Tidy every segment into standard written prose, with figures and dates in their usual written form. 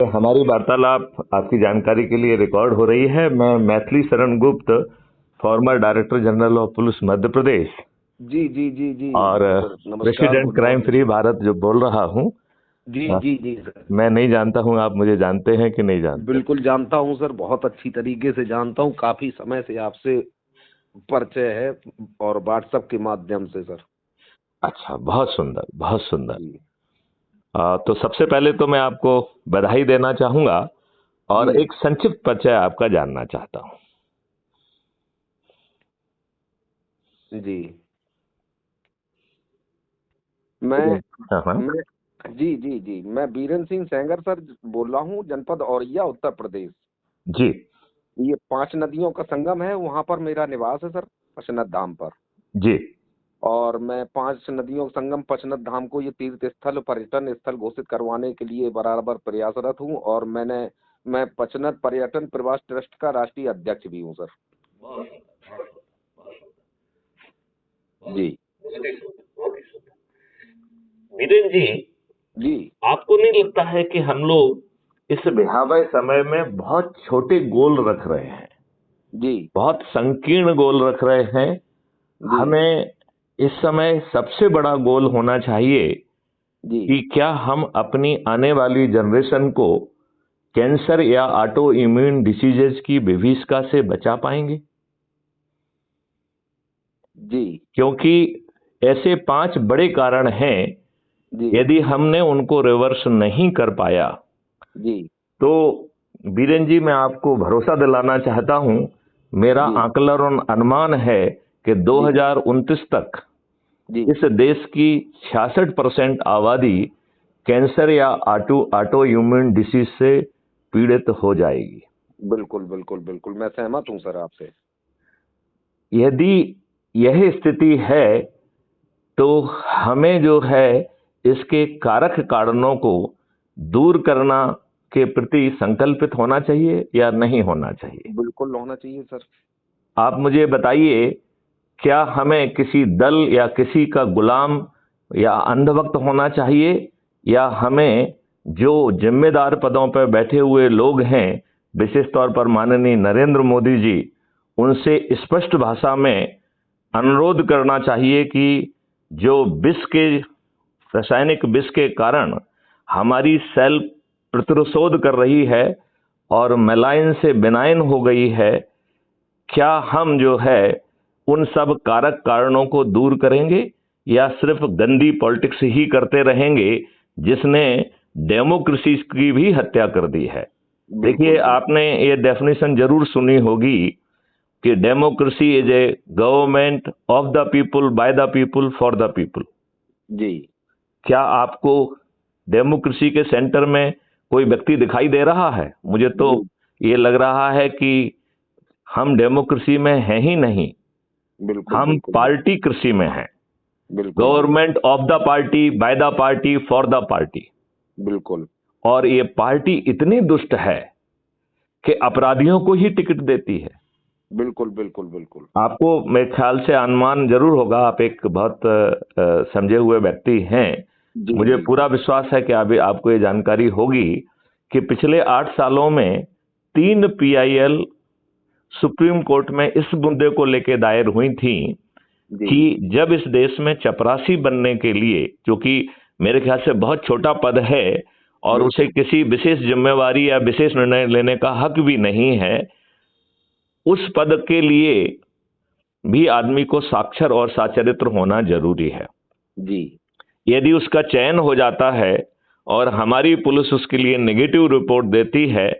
हमारी वार्तालाप आपकी जानकारी के लिए रिकॉर्ड हो रही है। मैं Maithili Sharan Gupt, former director general of police Madhya Pradesh जी जी जी जी और सर, नमस्कार। प्रेसिडेंट क्राइम फ्री भारत जो बोल रहा हूँ। जी जी जी सर, मैं नहीं जानता हूँ आप मुझे जानते हैं कि नहीं जानते। बिल्कुल जानता हूँ सर, बहुत अच्छी तरीके से जानता हूँ। काफी समय से आपसे परिचय है और व्हाट्सएप के माध्यम से सर। अच्छा, बहुत सुंदर बहुत सुंदर। जी तो सबसे पहले तो मैं आपको बधाई देना चाहूंगा और जी एक संक्षिप्त परिचय आपका जानना चाहता हूँ। जी मैं हाँ हाँ। मैं जी जी जी मैं बीरेन सिंह सेंगर सर बोल रहा हूँ, जनपद औरैया, उत्तर प्रदेश। जी ये 5 नदियों का संगम है, वहां पर मेरा निवास है सर, पशुनाथ धाम पर। जी। और मैं 5 नदियों का संगम पचनत धाम को ये तीर्थ स्थल, पर्यटन स्थल घोषित करवाने के लिए बराबर प्रयासरत हूँ। और मैं पचनत पर्यटन प्रवास ट्रस्ट का राष्ट्रीय अध्यक्ष भी हूँ सर। जी वीरेन जी, जी आपको नहीं लगता है कि हम लोग इस बिहावे समय में बहुत छोटे गोल रख रहे हैं, जी बहुत संकीर्ण गोल रख रहे हैं? जी हमें इस समय सबसे बड़ा गोल होना चाहिए जी कि क्या हम अपनी आने वाली जनरेशन को कैंसर या ऑटो इम्यून डिसीजेज की विभीषिका से बचा पाएंगे। जी क्योंकि ऐसे 5 बड़े कारण हैं, जी यदि हमने उनको रिवर्स नहीं कर पाया जी तो बीरेन जी, मैं आपको भरोसा दिलाना चाहता हूं, मेरा जी आकलन और अनुमान है कि जी 2029 तक जी इस देश की 66% आबादी कैंसर या ऑटो इम्यून डिसीज से पीड़ित हो जाएगी। बिल्कुल बिल्कुल बिल्कुल, मैं सहमत हूँ सर आपसे। यदि यह स्थिति है तो हमें जो है इसके कारक कारणों को दूर करना के प्रति संकल्पित होना चाहिए या नहीं होना चाहिए। बिल्कुल होना चाहिए सर। आप मुझे बताइए, क्या हमें किसी दल या किसी का गुलाम या अंधभक्त होना चाहिए, या हमें जो जिम्मेदार पदों पर बैठे हुए लोग हैं, विशेष तौर पर माननीय नरेंद्र मोदी जी, उनसे स्पष्ट भाषा में अनुरोध करना चाहिए कि जो विष के रासायनिक विष के कारण हमारी सेल प्रतिरोध कर रही है और मेलाइन से बेनाइन हो गई है, क्या हम जो है उन सब कारक कारणों को दूर करेंगे या सिर्फ गंदी पॉलिटिक्स ही करते रहेंगे जिसने डेमोक्रेसी की भी हत्या कर दी है। देखिए, बिल्कुल आपने ये डेफिनेशन जरूर सुनी होगी कि democracy is a government of the people, by the people, for the people. जी क्या आपको डेमोक्रेसी के सेंटर में कोई व्यक्ति दिखाई दे रहा है? मुझे तो जी ये लग रहा है कि हम डेमोक्रेसी में हैं ही नहीं, बिल्कुल हम बिल्कुल पार्टी कृषि में हैं। बिल्कुल government of the party, by the party, for the party. बिल्कुल और ये पार्टी इतनी दुष्ट है कि अपराधियों को ही टिकट देती है। बिल्कुल बिल्कुल बिल्कुल आपको मेरे ख्याल से अनुमान जरूर होगा, आप एक बहुत समझे हुए व्यक्ति हैं। जी मुझे जी पूरा विश्वास है कि आपको ये जानकारी होगी कि पिछले 8 सालों में 3 पीआईएल सुप्रीम कोर्ट में इस मुद्दे को लेकर दायर हुई थी जी कि जब इस देश में चपरासी बनने के लिए, जो कि मेरे ख्याल से बहुत छोटा पद है और उसे बिल्कुल किसी विशेष जिम्मेवारी या विशेष निर्णय लेने का हक भी नहीं है, उस पद के लिए भी आदमी को साक्षर और साचरित्र होना जरूरी है। जी यदि उसका चयन हो जाता है और हमारी पुलिस उसके लिए नेगेटिव रिपोर्ट देती है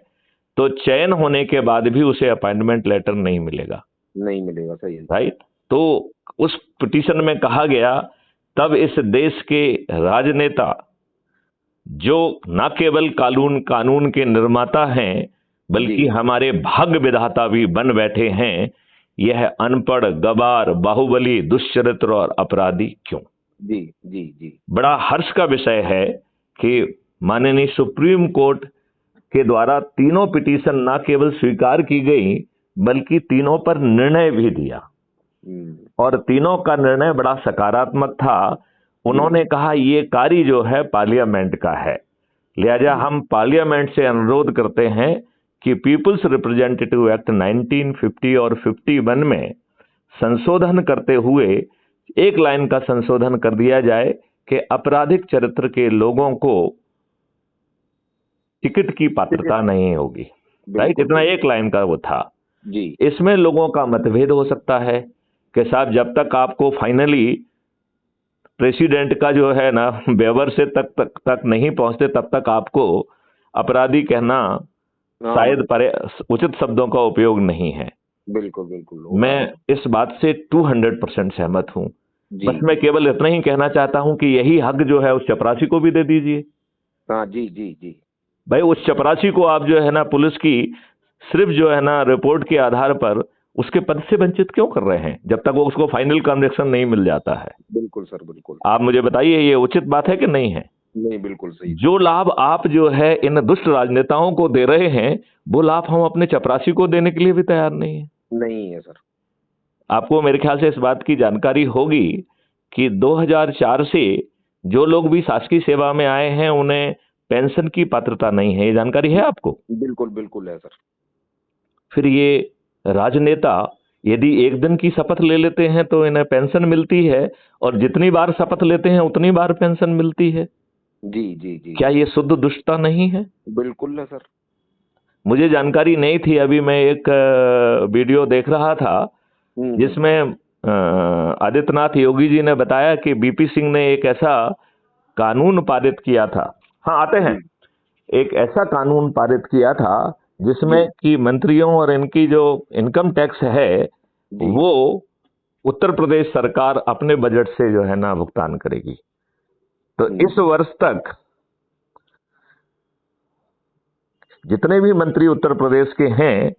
तो चयन होने के बाद भी उसे अपॉइंटमेंट लेटर नहीं मिलेगा। नहीं मिलेगा, सही है। राइट? तो उस पिटीशन में कहा गया, तब इस देश के राजनेता जो न केवल कानून के निर्माता हैं जी बल्कि हमारे भाग्य विधाता भी बन बैठे हैं, यह अनपढ़, गवार, बाहुबली, दुष्चरित्र और अपराधी क्यों? जी जी जी बड़ा हर्ष का विषय है कि माननीय सुप्रीम कोर्ट के द्वारा तीनों पिटीशन न केवल स्वीकार की गई बल्कि तीनों पर निर्णय भी दिया, और तीनों का निर्णय बड़ा सकारात्मक था। उन्होंने कहा ये कार्य जो है पार्लियामेंट का है, लिहाजा हम पार्लियामेंट से अनुरोध करते हैं कि पीपुल्स रिप्रेजेंटेटिव एक्ट 1950 और 51 में संशोधन करते हुए एक लाइन का संशोधन कर दिया जाए कि आपराधिक चरित्र के लोगों को टिकट की पात्रता नहीं होगी। राइट, इतना एक लाइन का वो था जी। इसमें लोगों का मतभेद हो सकता है कि साहब जब तक आपको फाइनली प्रेसिडेंट का जो है ना बेवर से तक नहीं पहुंचते तब तक आपको अपराधी कहना शायद उचित शब्दों का उपयोग नहीं है। बिल्कुल बिल्कुल, मैं इस बात से 200% सहमत हूं। जी। बस मैं केवल इतना ही कहना चाहता हूं कि यही हक जो है उस चपरासी को भी दे दीजिए। हाँ जी जी जी। भाई उस चपरासी को आप जो है ना पुलिस की सिर्फ जो है ना रिपोर्ट के आधार पर उसके पद से वंचित क्यों कर रहे हैं जब तक वो उसको फाइनल कन्विक्शन नहीं मिल जाता है? बिल्कुल सर, बिल्कुल। आप मुझे बताइए ये उचित बात है कि नहीं है? नहीं, बिल्कुल सही। जो लाभ आप जो है इन दुष्ट राजनेताओं को दे रहे हैं वो लाभ हम अपने चपरासी को देने के लिए भी तैयार नहीं है। नहीं है सर। आपको मेरे ख्याल से इस बात की जानकारी होगी कि 2004 से जो लोग भी शासकीय सेवा में आए हैं उन्हें पेंशन की पात्रता नहीं है। ये जानकारी है आपको? बिल्कुल बिल्कुल है सर। फिर ये राजनेता यदि एक दिन की शपथ ले लेते हैं तो इन्हें पेंशन मिलती है और जितनी बार शपथ लेते हैं उतनी बार पेंशन मिलती है। जी जी जी। क्या ये शुद्ध दुष्टता नहीं है? बिल्कुल है सर। मुझे जानकारी नहीं थी, अभी मैं एक वीडियो देख रहा था जिसमें आदित्यनाथ योगी जी ने बताया कि बीपी सिंह ने एक ऐसा कानून पारित किया था। हाँ आते हैं, एक ऐसा कानून पारित किया था जिसमें कि मंत्रियों और इनकी जो इनकम टैक्स है वो उत्तर प्रदेश सरकार अपने बजट से जो है ना भुगतान करेगी। तो इस वर्ष तक जितने भी मंत्री उत्तर प्रदेश के हैं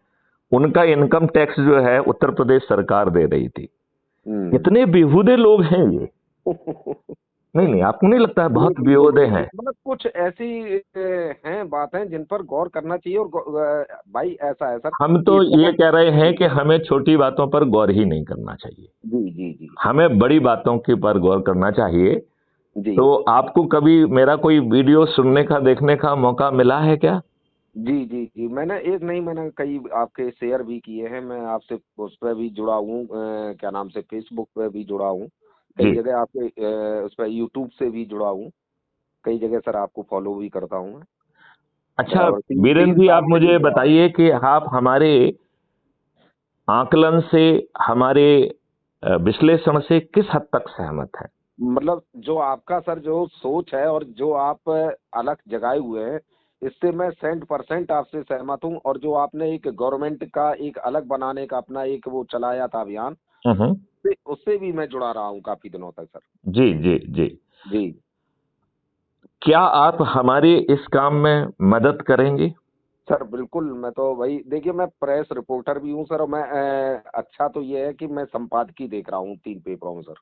उनका इनकम टैक्स जो है उत्तर प्रदेश सरकार दे रही थी। कितने बेहुदे लोग हैं ये। नहीं, आपको नहीं लगता है बहुत बेहुदे हैं? मतलब कुछ ऐसी हैं बातें जिन पर गौर करना चाहिए। और भाई ऐसा है सर, हम तो ये कह रहे हैं कि हमें छोटी बातों पर गौर ही नहीं करना चाहिए। जी जी जी। हमें बड़ी बातों के पर गौर करना चाहिए जी। तो आपको कभी मेरा कोई वीडियो सुनने का देखने का मौका मिला है क्या? जी जी जी। मैंने एक नहीं, मैंने कई आपके शेयर भी किए हैं। मैं आपसे उस पर भी जुड़ा हूँ, क्या नाम से, फेसबुक पे भी जुड़ा हूँ, कई जगह आपके उस पर यूट्यूब से भी जुड़ा हूँ, कई जगह सर आपको फॉलो भी करता हूँ मैं। अच्छा वीरेंद्र जी, आप मुझे बताइए कि आप हमारे आकलन से, हमारे विश्लेषण से किस हद तक सहमत हैं? मतलब जो आपका सर जो सोच है और जो आप अलग जगाए हुए हैं, इससे मैं 100% आपसे सहमत हूँ। और जो आपने एक गवर्नमेंट का एक अलग बनाने का अपना एक वो चलाया था अभियान, उससे भी मैं जुड़ा रहा हूँ काफी दिनों तक सर। जी जी जी जी। क्या आप हमारे इस काम में मदद करेंगे? सर बिल्कुल, मैं तो वही, देखिए मैं प्रेस रिपोर्टर भी हूँ सर, और मैं अच्छा तो ये है कि मैं संपादकीय देख रहा हूँ 3 पेपरों में सर।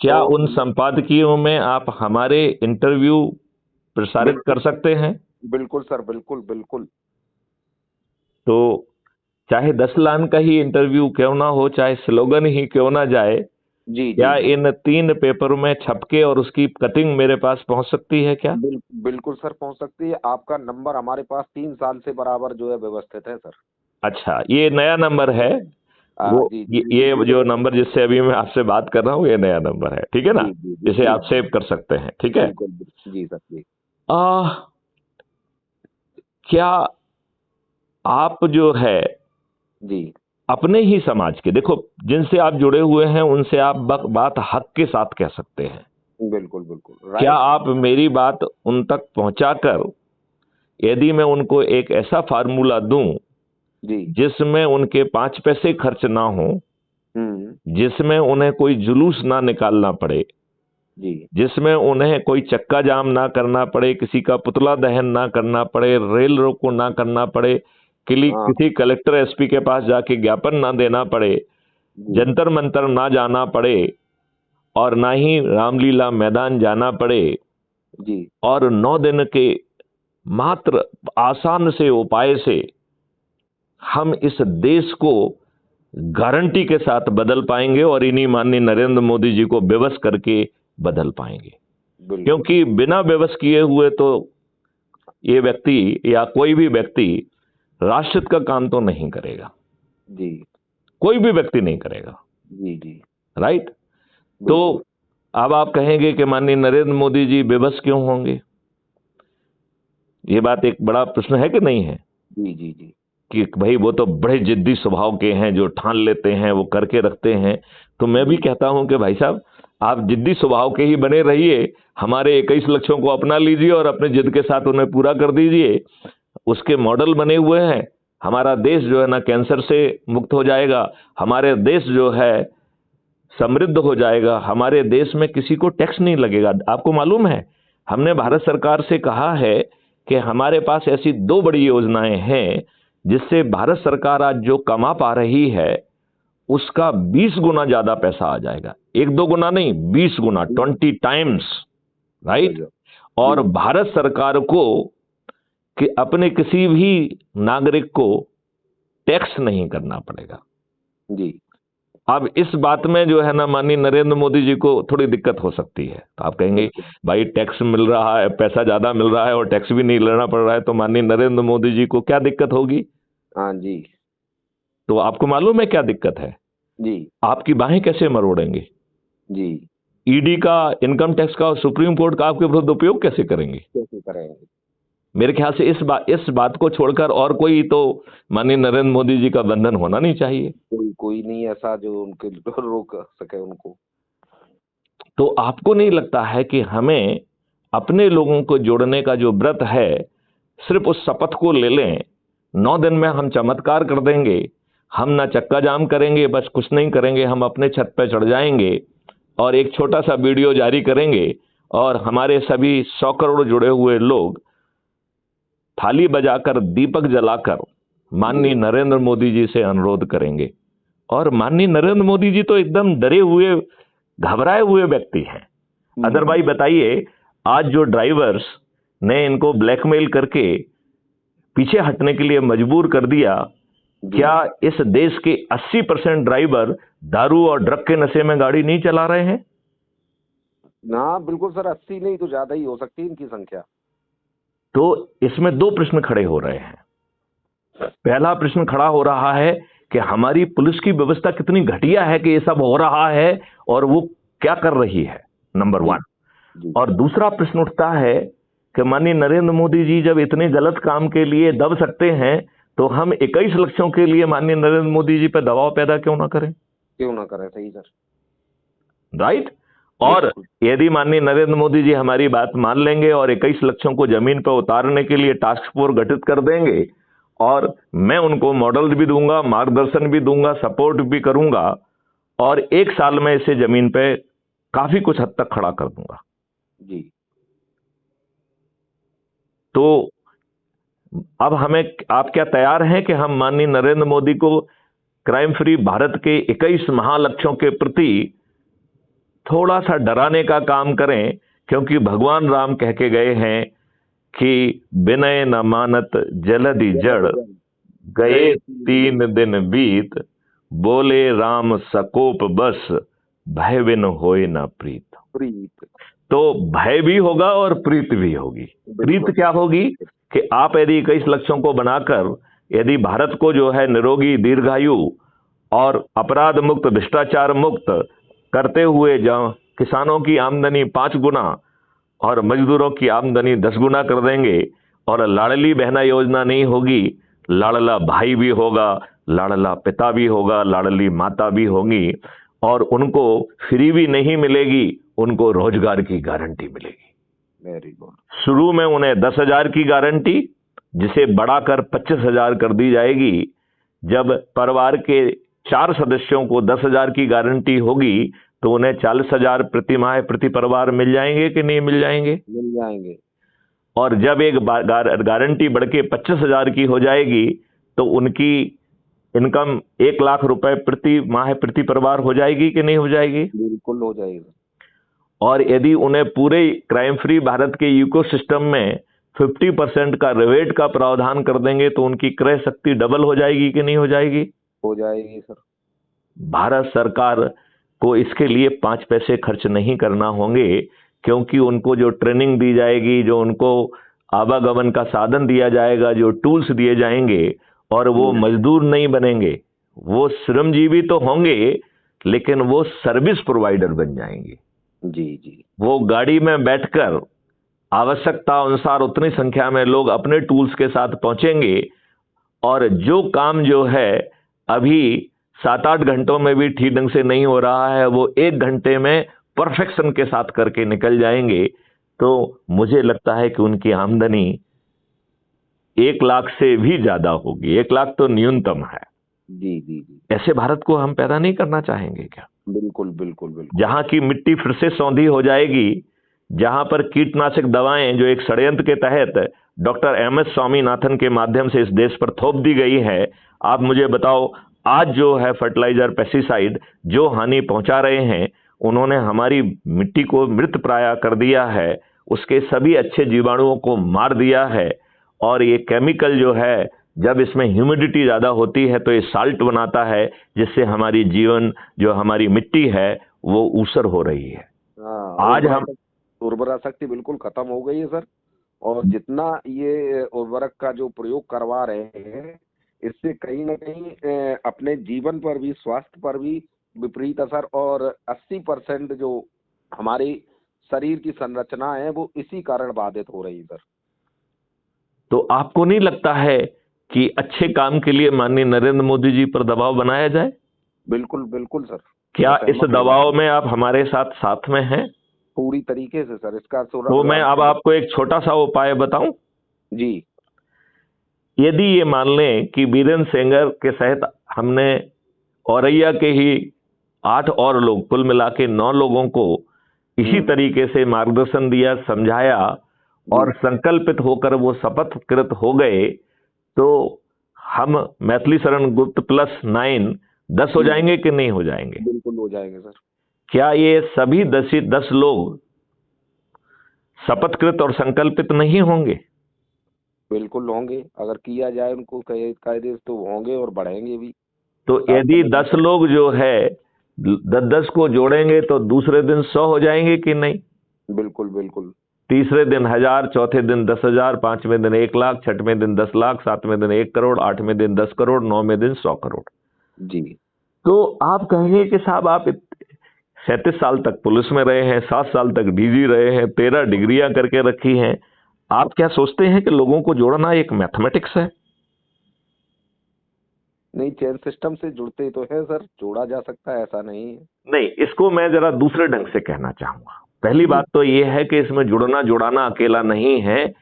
क्या उन संपादकीयों में आप हमारे इंटरव्यू प्रसारित कर सकते हैं? बिल्कुल सर, बिल्कुल बिल्कुल। तो चाहे 10 लाइन का ही इंटरव्यू क्यों ना हो, चाहे स्लोगन ही क्यों ना जाए, जी क्या जी। इन 3 पेपर में छपके और उसकी कटिंग मेरे पास पहुंच सकती है क्या? बिल्कुल सर, पहुंच सकती है। आपका नंबर हमारे पास 3 साल से बराबर जो है व्यवस्थित है सर। अच्छा, ये नया नंबर है? वो जी, ये जो नंबर जिससे अभी मैं आपसे बात कर रहा हूँ ये नया नंबर है, ठीक है ना? जिसे आप सेव कर सकते हैं, ठीक है? जी सर जी। क्या आप जो है जी अपने ही समाज के, देखो जिनसे आप जुड़े हुए हैं उनसे आप बात हक के साथ कह सकते हैं। बिल्कुल बिल्कुल। क्या आप मेरी बात उन तक पहुंचाकर यदि मैं उनको एक ऐसा फार्मूला दूं जी जिसमें उनके 5 पैसे खर्च ना हो, जिसमें उन्हें कोई जुलूस ना निकालना पड़े, जी, जिसमें उन्हें कोई चक्का जाम ना करना पड़े, किसी का पुतला दहन ना करना पड़े, रेल रोको ना करना पड़े, किसी कलेक्टर एसपी के पास जाके ज्ञापन ना देना पड़े, जंतर मंतर ना जाना पड़े और ना ही रामलीला मैदान जाना पड़े, जी, और 9 दिन के मात्र आसान से उपाय से हम इस देश को गारंटी के साथ बदल पाएंगे और इन्हीं माननीय नरेंद्र मोदी जी को बेबस करके बदल पाएंगे। बिल्कुल। क्योंकि बिना विवश किए हुए तो ये व्यक्ति या कोई भी व्यक्ति राष्ट्रहित का काम तो नहीं करेगा, जी कोई भी व्यक्ति नहीं करेगा। जी जी राइट। तो बिल्कुल। अब आप कहेंगे कि माननीय नरेंद्र मोदी जी विवश क्यों होंगे? ये बात एक बड़ा प्रश्न है कि नहीं है? जी जी जी कि भाई वो तो बड़े जिद्दी स्वभाव के हैं, जो ठान लेते हैं वो करके रखते हैं। तो मैं भी कहता हूं कि भाई साहब, आप जिद्दी स्वभाव के ही बने रहिए, हमारे 21 लक्ष्यों को अपना लीजिए और अपने जिद के साथ उन्हें पूरा कर दीजिए। उसके मॉडल बने हुए हैं। हमारा देश जो है ना कैंसर से मुक्त हो जाएगा, हमारे देश जो है समृद्ध हो जाएगा, हमारे देश में किसी को टैक्स नहीं लगेगा। आपको मालूम है, हमने भारत सरकार से कहा है कि हमारे पास ऐसी 2 बड़ी योजनाएं हैं जिससे भारत सरकार आज जो कमा पा रही है उसका 20 गुना ज्यादा पैसा आ जाएगा। 1-2 गुना नहीं, 20 गुना, 20 टाइम्स। राइट। और भारत सरकार को कि अपने किसी भी नागरिक को टैक्स नहीं करना पड़ेगा। जी अब इस बात में जो है ना माननीय नरेंद्र मोदी जी को थोड़ी दिक्कत हो सकती है। तो आप कहेंगे भाई टैक्स मिल रहा है, पैसा ज्यादा मिल रहा है और टैक्स भी नहीं लेना पड़ रहा है, तो माननीय नरेंद्र मोदी जी को क्या दिक्कत होगी? हाँ जी तो आपको मालूम है क्या दिक्कत है? जी आपकी बाहें कैसे मरोड़ेंगे? जी ईडी का, इनकम टैक्स का और सुप्रीम कोर्ट का आपके विरुद्ध उपयोग कैसे करेंगे? कैसे करेंगे? मेरे ख्याल से इस बात को छोड़कर और कोई तो माननीय नरेंद्र मोदी जी का बंधन होना नहीं चाहिए। कोई नहीं ऐसा जो उनके रोक सके उनको। तो आपको नहीं लगता है कि हमें अपने लोगों को जोड़ने का जो व्रत है, सिर्फ उस शपथ को ले लें, 9 दिन में हम चमत्कार कर देंगे, हम ना चक्का जाम करेंगे, बस कुछ नहीं करेंगे, हम अपने छत पे चढ़ जाएंगे और एक छोटा सा वीडियो जारी करेंगे और हमारे सभी 100 करोड़ जुड़े हुए लोग थाली बजाकर, दीपक जलाकर माननीय नरेंद्र मोदी जी से अनुरोध करेंगे। और माननीय नरेंद्र मोदी जी तो एकदम डरे हुए, घबराए हुए व्यक्ति हैं। अदरवाइज बताइए, आज जो ड्राइवर्स ने इनको ब्लैकमेल करके पीछे हटने के लिए मजबूर कर दिया, क्या इस देश के 80% ड्राइवर दारू और ड्रग के नशे में गाड़ी नहीं चला रहे हैं? ना बिल्कुल सर, 80 नहीं तो ज्यादा ही हो सकती है इनकी संख्या। तो इसमें 2 प्रश्न खड़े हो रहे हैं। पहला प्रश्न खड़ा हो रहा है कि हमारी पुलिस की व्यवस्था कितनी घटिया है कि ये सब हो रहा है और वो क्या कर रही है, नंबर 1। और दूसरा प्रश्न उठता है कि माननीय नरेंद्र मोदी जी जब इतने गलत काम के लिए दब सकते हैं तो हम 21 लक्ष्यों के लिए माननीय नरेंद्र मोदी जी पर दबाव पैदा क्यों ना करें? क्यों ना करें, सही सर। राइट। और यदि माननीय नरेंद्र मोदी जी हमारी बात मान लेंगे और 21 लक्ष्यों को जमीन पर उतारने के लिए टास्क फोर्स गठित कर देंगे और मैं उनको मॉडल भी दूंगा, मार्गदर्शन भी दूंगा, सपोर्ट भी करूंगा और 1 साल में इसे जमीन पे काफी कुछ हद तक खड़ा कर दूंगा। जी। तो अब आप क्या तैयार हैं कि हम माननीय नरेंद्र मोदी को क्राइम फ्री भारत के 21 महालक्ष्यों के प्रति थोड़ा सा डराने का काम करें? क्योंकि भगवान राम कह के गए हैं कि विनय न मानत जलधि जड़, गए 3 दिन बीत, बोले राम सकोप बस, भय बिन होए न प्रीत। तो भय भी होगा और प्रीत भी होगी। प्रीत क्या होगी कि आप यदि 21 लक्ष्यों को बनाकर यदि भारत को जो है निरोगी, दीर्घायु और अपराध मुक्त, भ्रष्टाचार मुक्त करते हुए जहां किसानों की आमदनी 5 गुना और मजदूरों की आमदनी 10 गुना कर देंगे और लाडली बहना योजना नहीं होगी, लाडला भाई भी होगा, लाडला पिता भी होगा, लाडली माता भी होगी और उनको फ्री भी नहीं मिलेगी, उनको रोजगार की गारंटी मिलेगी। Very good. शुरू में उन्हें 10,000 की गारंटी, जिसे बढ़ाकर 25,000 कर दी जाएगी। जब परिवार के 4 सदस्यों को 10,000 की गारंटी होगी तो उन्हें 40,000 प्रति माह प्रति परिवार मिल जाएंगे कि नहीं मिल जाएंगे? मिल जाएंगे। और जब एक गारंटी बढ़ के 25,000 की हो जाएगी तो उनकी इनकम 1 लाख रुपए प्रति माह प्रति परिवार हो जाएगी कि नहीं हो जाएगी? बिल्कुल हो जाएगी। और यदि उन्हें पूरे क्राइम फ्री भारत के इकोसिस्टम में 50% का रिबेट का प्रावधान कर देंगे तो उनकी क्रय शक्ति डबल हो जाएगी कि नहीं हो जाएगी? हो जाएगी सर। भारत सरकार को इसके लिए 5 पैसे खर्च नहीं करना होंगे, क्योंकि उनको जो ट्रेनिंग दी जाएगी, जो उनको आवागमन का साधन दिया जाएगा, जो टूल्स दिए जाएंगे, और वो मजदूर नहीं बनेंगे, वो श्रमजीवी तो होंगे लेकिन वो सर्विस प्रोवाइडर बन जाएंगे। जी जी। वो गाड़ी में बैठकर आवश्यकता अनुसार उतनी संख्या में लोग अपने टूल्स के साथ पहुंचेंगे, और जो काम जो है अभी 7-8 घंटों में भी ठीक ढंग से नहीं हो रहा है, वो 1 घंटे में परफेक्शन के साथ करके निकल जाएंगे। तो मुझे लगता है कि उनकी आमदनी 1 लाख से भी ज्यादा होगी। 1 लाख तो न्यूनतम है। जी जी जी। ऐसे भारत को हम पैदा नहीं करना चाहेंगे क्या? बिल्कुल बिल्कुल बिल्कुल। जहां की मिट्टी फिर से सौंधी हो जाएगी, जहां पर कीटनाशक दवाएं जो एक षड्यंत्र के तहत डॉक्टर एम एस स्वामीनाथन के माध्यम से इस देश पर थोप दी गई है। आप मुझे बताओ, आज जो है फर्टिलाइजर, पेस्टिसाइड जो हानि पहुंचा रहे हैं, उन्होंने हमारी मिट्टी को मृत प्राय कर दिया है, उसके सभी अच्छे जीवाणुओं को मार दिया है। और ये केमिकल जो है, जब इसमें ह्यूमिडिटी ज्यादा होती है तो ये साल्ट बनाता है, जिससे हमारी जीवन जो हमारी मिट्टी है वो ऊसर हो रही है। आज हम उर्वरा शक्ति बिल्कुल खत्म हो गई है सर। और जितना ये उर्वरक का जो प्रयोग करवा रहे हैं, इससे कहीं ना कहीं अपने जीवन पर भी, स्वास्थ्य पर भी विपरीत असर, और 80% जो हमारी शरीर की संरचना है वो इसी कारण बाधित हो रही है सर। तो आपको नहीं लगता है कि अच्छे काम के लिए माननीय नरेंद्र मोदी जी पर दबाव बनाया जाए? बिल्कुल बिल्कुल सर। क्या इस दबाव में आप हमारे साथ में हैं? पूरी तरीके से सर। इसका तो मैं अब आपको एक छोटा सा उपाय बताऊं जी। यदि ये मान लें कि बीरेन सेंगर के सहित हमने औरैया के ही 8 और लोग, कुल मिला के 9 लोगों को इसी तरीके से मार्गदर्शन दिया, समझाया और संकल्पित होकर वो शपथ कृत हो गए, तो हम मैथिली शरण गुप्त प्लस 9 10 हो जाएंगे कि नहीं हो जाएंगे? बिल्कुल हो जाएंगे सर। क्या ये सभी 10 लोग शपथकृत और संकल्पित नहीं होंगे? बिल्कुल होंगे। अगर किया जाए उनको कायदे तो होंगे और बढ़ेंगे भी। तो यदि 10 लोग जो है 10 को जोड़ेंगे तो दूसरे दिन 100 हो जाएंगे कि नहीं? बिल्कुल बिल्कुल। तीसरे दिन 1000, चौथे दिन 10,000, 5वें दिन 1 लाख, 6वें दिन 10 लाख, 7वें दिन 1 करोड़, 8वें दिन 10 करोड़, 9वें दिन 100 करोड़। जी। तो आप कहेंगे कि साहब आप 37 साल तक पुलिस में रहे हैं, 7 साल तक डीजी रहे हैं, 13 डिग्रियां करके रखी हैं, आप क्या सोचते हैं कि लोगों को जोड़ना एक मैथमेटिक्स है? नहीं, चेन सिस्टम से जुड़ते तो है सर, जोड़ा जा सकता है, ऐसा नहीं है। नहीं, इसको मैं जरा दूसरे ढंग से कहना चाहूंगा। पहली बात तो यह है कि इसमें जुड़ना जुड़ाना अकेला नहीं है।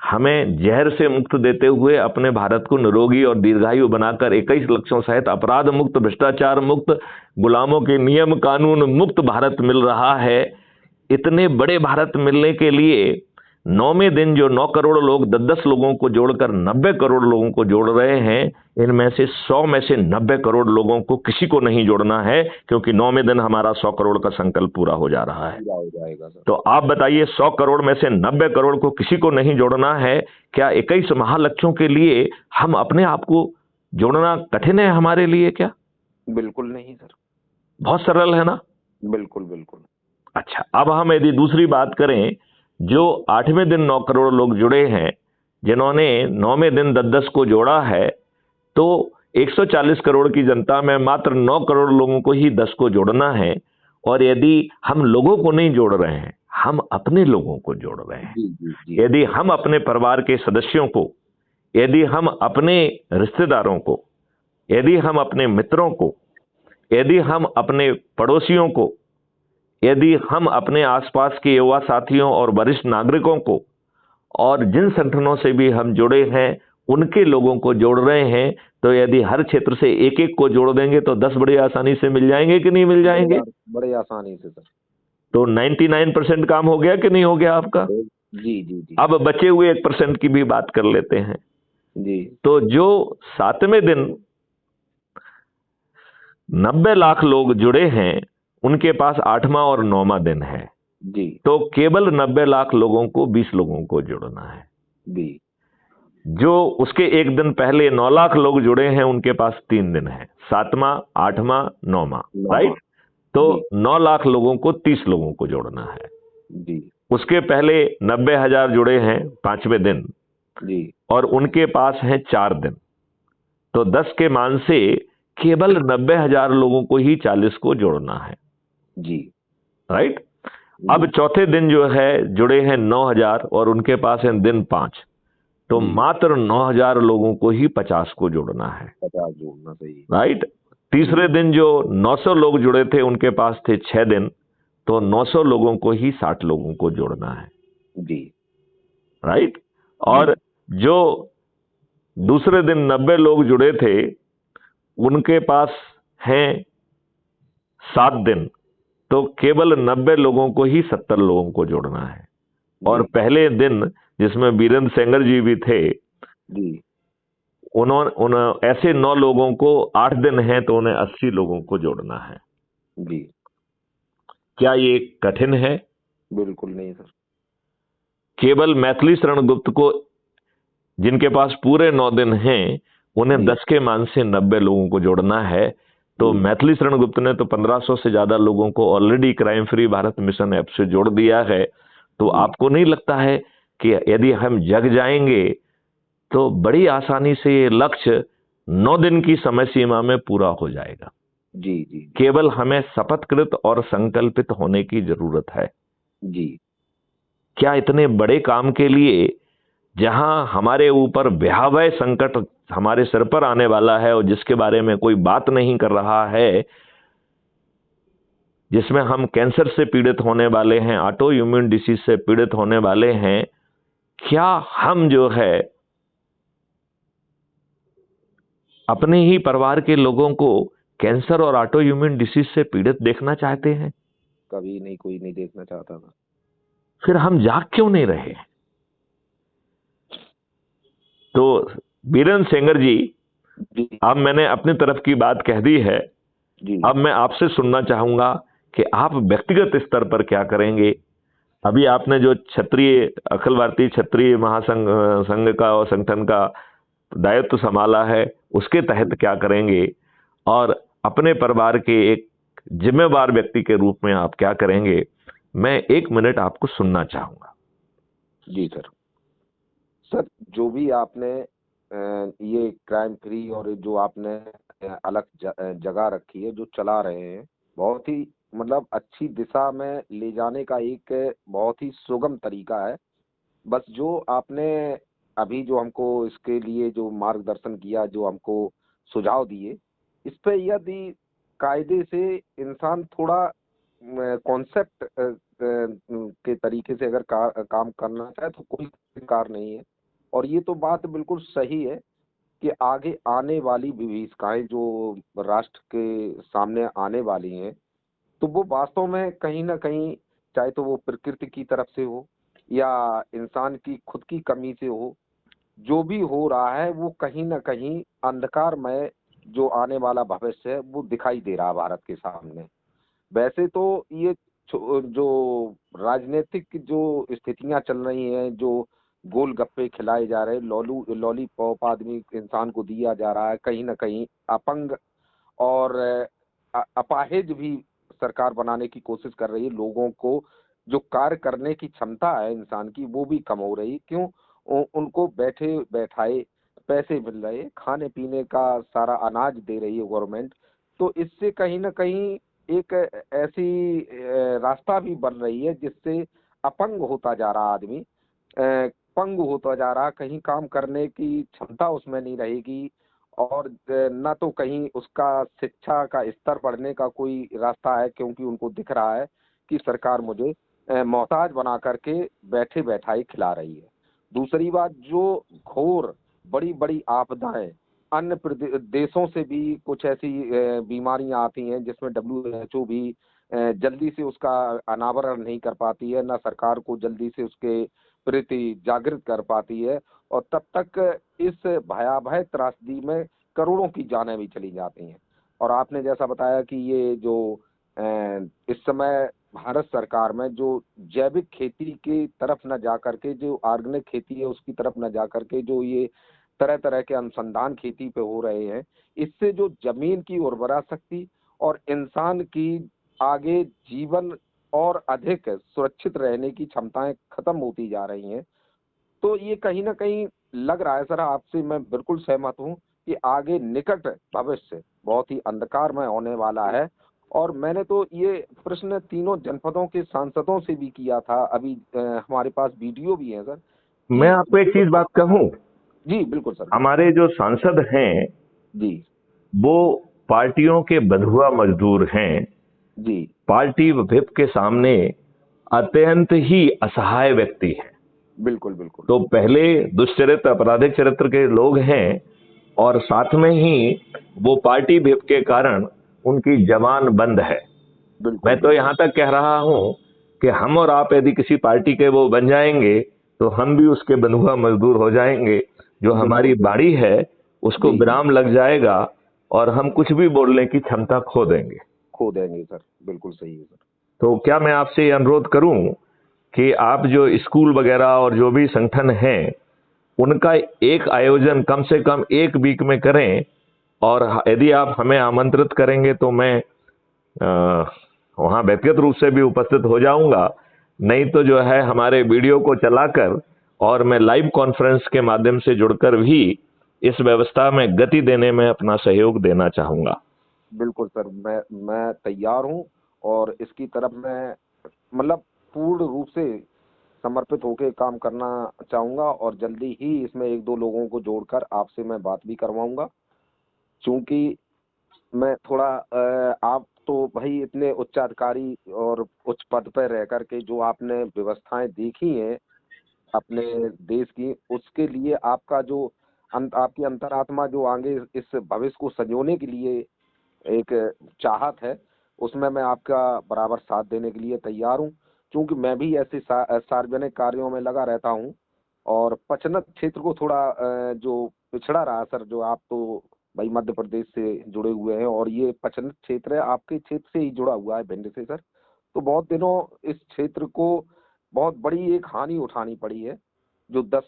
हमें जहर से मुक्त देते हुए अपने भारत को निरोगी और दीर्घायु बनाकर 21 लक्षों सहित अपराध मुक्त, भ्रष्टाचार मुक्त, गुलामों के नियम कानून मुक्त भारत मिल रहा है। इतने बड़े भारत मिलने के लिए 9वें दिन जो 9 करोड़ लोग 10-10 लोगों को जोड़कर 90 करोड़ लोगों को जोड़ रहे हैं, इनमें से 100 में से 90 करोड़ लोगों को किसी को नहीं जोड़ना है, क्योंकि 9वें दिन हमारा 100 करोड़ का संकल्प पूरा हो जा रहा है। हो जाएगा सर। तो आप बताइए, 100 करोड़ में से 90 करोड़ को किसी को नहीं जोड़ना है, क्या 21 महालक्ष्यों के लिए हम अपने आप को जोड़ना कठिन है हमारे लिए क्या? बिल्कुल नहीं सर, बहुत सरल है ना। बिल्कुल बिल्कुल। अच्छा, अब हम यदि दूसरी बात करें, जो 8वें दिन 9 करोड़ लोग जुड़े हैं, जिन्होंने 9वें दिन 10-10 को जोड़ा है, तो 140 करोड़ की जनता में मात्र 9 करोड़ लोगों को ही 10 को जोड़ना है। और यदि हम लोगों को नहीं जोड़ रहे हैं, हम अपने लोगों को जोड़ रहे हैं। जी। यदि हम अपने परिवार के सदस्यों को, यदि हम अपने रिश्तेदारों को, यदि हम अपने मित्रों को, यदि हम अपने पड़ोसियों को, यदि हम अपने आसपास के युवा साथियों और वरिष्ठ नागरिकों को, और जिन संगठनों से भी हम जुड़े हैं उनके लोगों को जोड़ रहे हैं, तो यदि हर क्षेत्र से एक एक को जोड़ देंगे तो 10 बड़े आसानी से मिल जाएंगे कि नहीं मिल जाएंगे? बड़े आसानी से सर। तो 99% काम हो गया कि नहीं हो गया आपका? जी जी जी। अब बचे हुए 1% की भी बात कर लेते हैं जी। तो जो 7वें दिन 90 लाख लोग जुड़े हैं, उनके पास 8वां और 9वां दिन है जी। तो केवल 90 लाख लोगों को 20 लोगों को जोड़ना है जी। जो उसके एक दिन पहले 9 लाख लोग जुड़े हैं, उनके पास 3 दिन है, 7वां, 8वां, 9वां, राइट। तो 9 लाख लोगों को 30 लोगों को जोड़ना है। जी उसके पहले 90,000 जुड़े हैं 5वें दिन, जी और उनके पास हैं 4 दिन। तो 10 के मान से केवल 90,000 लोगों को ही 40 को जोड़ना है। जी राइट। अब जी चौथे दिन जो है जुड़े हैं 9,000 और उनके पास है दिन 5। तो जी मात्र 9,000 लोगों को ही 50 को जोड़ना है। 50 जोड़ना सही। राइट। जी तीसरे दिन जो 900 लोग जुड़े थे उनके पास थे 6 दिन, तो 900 लोगों को ही 60 लोगों को जोड़ना है। जी राइट। जी और जो दूसरे दिन 90 लोग जुड़े थे उनके पास हैं 7 दिन, तो केवल 90 लोगों को ही 70 लोगों को जोड़ना है। और जी पहले दिन जिसमें बीरेंद्र सेंगर जी भी थे, जी उन ऐसे 9 लोगों को 8 दिन है तो उन्हें 80 लोगों को जोड़ना है। जी क्या ये कठिन है? बिल्कुल नहीं सर। केवल मैथिली शरण गुप्त को, जिनके पास पूरे 9 दिन हैं, उन्हें जी 10 के मान से 90 लोगों को जोड़ना है। तो जी मैथिली शरण गुप्त ने तो 1500 से ज्यादा लोगों को already crime free Bharat mission app से जोड़ दिया है। तो जी आपको नहीं लगता है कि यदि हम जग जाएंगे तो बड़ी आसानी से ये लक्ष्य 9 दिन की समय सीमा में पूरा हो जाएगा? जी जी केवल हमें शपथकृत और संकल्पित होने की जरूरत है। जी क्या इतने बड़े काम के लिए, जहां हमारे ऊपर भयावह संकट हमारे सिर पर आने वाला है और जिसके बारे में कोई बात नहीं कर रहा है, जिसमें हम कैंसर से पीड़ित होने वाले हैं, ऑटो इम्यून डिसीज से पीड़ित होने वाले हैं, क्या हम जो है अपने ही परिवार के लोगों को कैंसर और ऑटो इम्यून डिसीज से पीड़ित देखना चाहते हैं? कभी नहीं, कोई नहीं देखना चाहता था। फिर हम जाग क्यों नहीं रहे? तो बीरेंद्र सेंगर जी, जी अब मैंने अपनी तरफ की बात कह दी है। जी अब मैं आपसे सुनना चाहूंगा कि आप व्यक्तिगत स्तर पर क्या करेंगे। अभी आपने जो क्षत्रिय अखिल भारतीय क्षत्रिय महासंघ संघ का और संगठन का दायित्व संभाला है, उसके तहत क्या करेंगे, और अपने परिवार के एक जिम्मेवार व्यक्ति के रूप में आप क्या करेंगे? मैं 1 मिनट आपको सुनना चाहूंगा। जी सर। सर, जो भी आपने ये क्राइम फ्री और जो आपने अलग जगह रखी है, जो चला रहे हैं, बहुत ही मतलब अच्छी दिशा में ले जाने का एक बहुत ही सुगम तरीका है। बस जो आपने अभी जो हमको इसके लिए जो मार्गदर्शन किया, जो हमको सुझाव दिए, इस पे यदि कायदे से इंसान थोड़ा कॉन्सेप्ट के तरीके से अगर काम करना चाहे तो कोई कार नहीं है। और ये तो बात बिल्कुल सही है कि आगे आने वाली विभीषिकाएं जो राष्ट्र के सामने आने वाली हैं, तो वो वास्तव में कहीं ना कहीं, चाहे तो वो प्रकृति की तरफ से हो या इंसान की खुद की कमी से हो, जो भी हो रहा है वो कहीं ना कहीं अंधकारमय जो आने वाला भविष्य है वो दिखाई दे रहा है भारत के सामने। वैसे तो ये जो राजनीतिक जो स्थितियां चल रही हैं, जो गोलगप्पे खिलाए जा रहे हैं, लॉलीपॉप आदमी इंसान को दिया जा रहा है, कहीं ना कहीं अपंग और अपाहिज भी सरकार बनाने की कोशिश कर रही है। लोगों को जो कार्य करने की क्षमता है इंसान की, वो भी कम हो रही। क्यों? उनको बैठे बैठाए पैसे मिल रहे, खाने पीने का सारा अनाज दे रही है गवर्नमेंट। तो इससे कहीं ना कहीं एक ऐसी रास्ता भी बन रही है जिससे अपंग होता जा रहा आदमी, पंग होता जा रहा, कहीं काम करने की क्षमता उसमें नहीं रहेगी। और न तो कहीं उसका शिक्षा का स्तर बढ़ने का कोई रास्ता है, क्योंकि उनको दिख रहा है कि सरकार मुझे मोहताज बना करके बैठे बैठाई खिला रही है। दूसरी बात, जो घोर बड़ी बड़ी आपदाएं अन्य देशों से भी कुछ ऐसी बीमारियां आती हैं जिसमें WHO भी जल्दी से उसका अनावरण नहीं कर पाती है, ना सरकार को जल्दी से उसके प्रति जागृत कर पाती है। और तब तक इस भयावह त्रासदी में करोड़ों की जानें भी चली जाती हैं। और आपने जैसा बताया कि ये जो इस समय भारत सरकार में जो जैविक खेती की तरफ न जा करके, जो ऑर्गेनिक खेती है उसकी तरफ न जा करके, जो ये तरह तरह के अनुसंधान खेती पे हो रहे हैं, इससे जो जमीन की उर्वरा शक्ति और इंसान की आगे जीवन और अधिक सुरक्षित रहने की क्षमताएं खत्म होती जा रही हैं। तो ये कहीं ना कहीं लग रहा है सर, आपसे मैं बिल्कुल सहमत हूँ कि आगे निकट भविष्य बहुत ही अंधकारमय होने वाला है। और मैंने तो ये प्रश्न तीनों जनपदों के सांसदों से भी किया था, अभी हमारे पास वीडियो भी है सर मैं कि आपको एक चीज बात कहूं, जी बिल्कुल सर, बिल्कुल। हमारे जो सांसद हैं जी वो पार्टियों के बंधुआ मजदूर हैं, जी पार्टी व्हिप के सामने अत्यंत ही असहाय व्यक्ति हैं। बिल्कुल बिल्कुल तो पहले दुष्चरित्र आपराधिक चरित्र के लोग हैं, और साथ में ही वो पार्टी व्हिप के कारण उनकी जबान बंद है। बिल्कुल मैं तो बिल्कुल यहां तक कह रहा हूं कि हम और आप यदि किसी पार्टी के वो बन जाएंगे तो हम भी उसके बंधुआ मजदूर हो जाएंगे। जो हमारी बिल्कुल बिल्कुल। बाड़ी है उसको जी जी विराम लग जाएगा और हम कुछ भी बोलने की क्षमता खो देंगे। खो देंगे सर, बिल्कुल सही है सर। तो क्या मैं आपसे ये अनुरोध करूं कि आप जो स्कूल वगैरह और जो भी संगठन हैं उनका एक आयोजन कम से कम एक वीक में करें, और यदि आप हमें आमंत्रित करेंगे तो मैं वहां व्यक्तिगत रूप से भी उपस्थित हो जाऊंगा। नहीं तो जो है हमारे वीडियो को चलाकर और मैं लाइव कॉन्फ्रेंस के माध्यम से जुड़कर भी इस व्यवस्था में गति देने में अपना सहयोग देना चाहूंगा। बिल्कुल सर, मैं तैयार हूँ और इसकी तरफ मैं मतलब पूर्ण रूप से समर्पित होकर काम करना चाहूंगा, और जल्दी ही इसमें एक दो लोगों को जोड़कर आपसे मैं बात भी करवाऊंगा। क्योंकि मैं थोड़ा आप तो भाई इतने उच्चाधिकारी और उच्च पद पर रह करके जो आपने व्यवस्थाएं देखी हैं अपने देश की, उसके लिए आपका जो आपकी अंतरात्मा जो आगे इस भविष्य को संजोने के लिए एक चाहत है, उसमें मैं आपका बराबर साथ देने के लिए तैयार हूँ। क्योंकि मैं भी ऐसे सार्वजनिक कार्यों में लगा रहता हूँ, और पचनत क्षेत्र को थोड़ा जो पिछड़ा रहा सर, जो आप तो भाई मध्य प्रदेश से जुड़े हुए हैं और ये पचनत क्षेत्र है आपके क्षेत्र से ही जुड़ा हुआ है भिंड से सर। तो बहुत दिनों इस क्षेत्र को बहुत बड़ी एक हानि उठानी पड़ी है, जो 10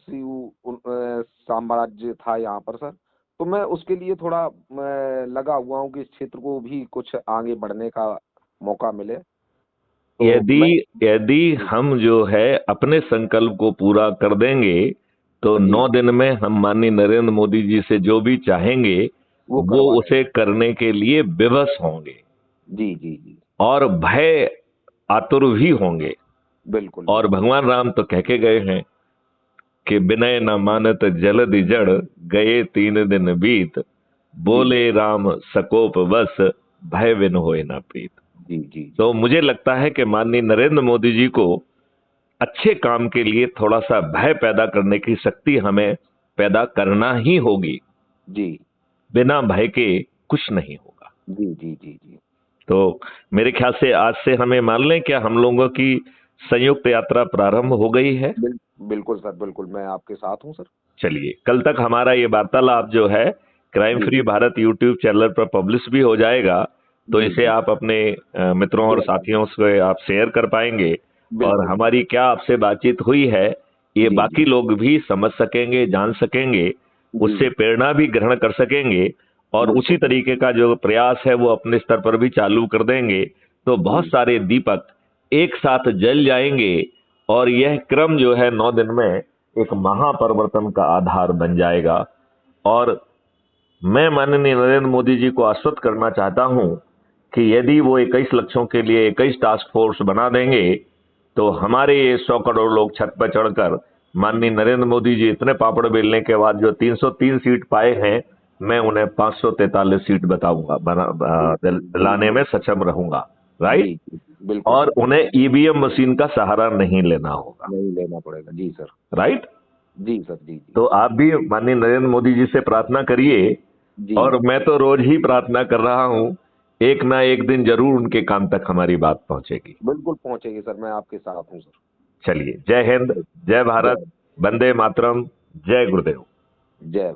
साम्राज्य था यहाँ पर सर। तो मैं उसके लिए थोड़ा मैं लगा हुआ हूँ कि इस क्षेत्र को भी कुछ आगे बढ़ने का मौका मिले। तो यदि मैं यदि जी हम जो है अपने संकल्प को पूरा कर देंगे तो जी 9 दिन में हम माननीय नरेंद्र मोदी जी से जो भी चाहेंगे वो वो करवा उसे देंगे। करने के लिए विवश होंगे जी जी जी और भय आतुर भी होंगे। बिल्कुल और बिल्कुल। भगवान राम तो कह के गए हैं कि विनय न मानत जलदि जड़, गए 3 दिन बीत, जी बोले राम सकोप बस, भय बिन होए ना प्रीत। जी जी जी तो मुझे लगता है कि माननीय नरेंद्र मोदी जी को अच्छे काम के लिए थोड़ा सा भय पैदा करने की शक्ति हमें पैदा करना ही होगी। जी बिना भय के कुछ नहीं होगा। जी जी जी जी तो मेरे ख्याल से आज से हमें मान लें क्या हम लोगों की संयुक्त यात्रा प्रारंभ हो गई है। बिल, बिल्कुल सर, बिल्कुल मैं आपके साथ हूँ सर। चलिए कल तक हमारा ये वार्तालाप जो है क्राइम जी फ्री भारत यूट्यूब चैनल पर पब्लिश भी हो जाएगा। तो जी इसे जी आप अपने मित्रों और शेयर साथियों से आप शेयर कर पाएंगे, और बिल्कुल हमारी क्या आपसे बातचीत हुई है ये जी जी बाकी लोग भी समझ सकेंगे, जान सकेंगे, जी उससे प्रेरणा भी ग्रहण कर सकेंगे, और उसी बिल्कुल तरीके का जो प्रयास है वो अपने स्तर पर भी चालू कर देंगे। तो बहुत जी सारे दीपक एक साथ जल जाएंगे और यह क्रम जो है 9 दिन में एक महापरिवर्तन का आधार बन जाएगा। और मैं माननीय नरेंद्र मोदी जी को आश्वस्त करना चाहता हूं कि यदि वो 21 लक्ष्यों के लिए 21 टास्क फोर्स बना देंगे तो हमारे ये 100 करोड़ लोग छत पर चढ़कर माननीय नरेंद्र मोदी जी इतने पापड़ बेलने के बाद जो 303 सीट पाए हैं, मैं उन्हें 543 सीट बताऊंगा जी दिलाने में सक्षम रहूंगा। जी राइट। जी बिल्कुल और सर, बिल्कुल उन्हें ईवीएम मशीन का सहारा नहीं लेना होगा। नहीं लेना पड़ेगा। जी सर। राइट। जी सर। जी जी तो आप भी माननीय नरेंद्र मोदी जी से प्रार्थना करिए, जी और मैं तो रोज ही प्रार्थना कर रहा हूं, एक ना एक दिन जरूर उनके कान तक हमारी बात पहुंचेगी। बिल्कुल पहुंचेगी सर, मैं आपके साथ हूँ सर। चलिए, जय हिंद, जय भारत, जय वंदे मातरम, जय गुरुदेव। जय